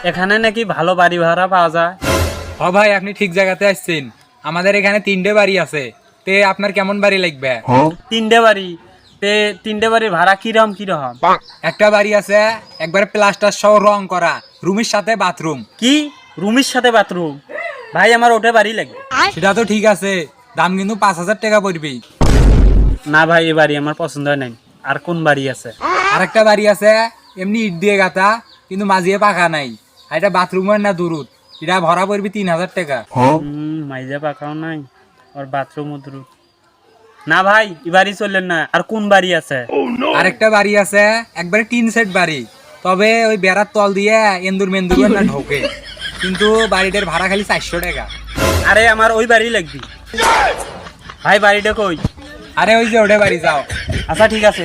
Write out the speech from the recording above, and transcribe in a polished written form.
এখানে নাকি ভালো বাড়ি ভাড়া পাওয়া যায়। হ ভাই, আপনি ঠিক জায়গাতে আসছেন। আমাদের এখানে 3টে বাড়ি আছে। তে আপনার কেমন বাড়ি লাগবে? 3টে বাড়ি? তে 3টে বাড়ির ভাড়া কিরকম কিরকম? একটা বাড়ি আছে একবারে প্লাস্টার সহ রং করা, রুমের সাথে বাথরুম। কি রুমের সাথে বাথরুম? ভাই আমার ওটা বাড়ি লাগবে। সেটা তো ঠিক আছে, দাম কিন্তু 5,000 টাকা পড়বে। না ভাই, এ বাড়ি আমার পছন্দ হয় নাই। আর কোন বাড়ি আছে? আরেকটা বাড়ি আছে এমনি ইট দিয়ে গাঁথা, কিন্তু মাঝিয়ে পাকা নাই। আর এটা বাথরুমের না দূরত, এটা ভরা পড়বে 3,000 টাকা। মাইজা পাকাও নাই আর বাথরুম দূর। না ভাই, এ বাড়ি চললেন না। আর কোন বাড়ি আছে? আরেকটা বাড়ি আছে একবারে 3 সেট বাড়ি, তবে ওই বেড়ার তল দিয়ে এন্দুর মেন্দুর না ঢোকে, কিন্তু বাড়িটার ভাড়া খালি 400 টাকা। আরে আমার ওই বাড়ি লাগবে। ভাই বাড়িটা কই? আরে ওই যে ওটা বাড়ি যাও। আচ্ছা ঠিক আছে।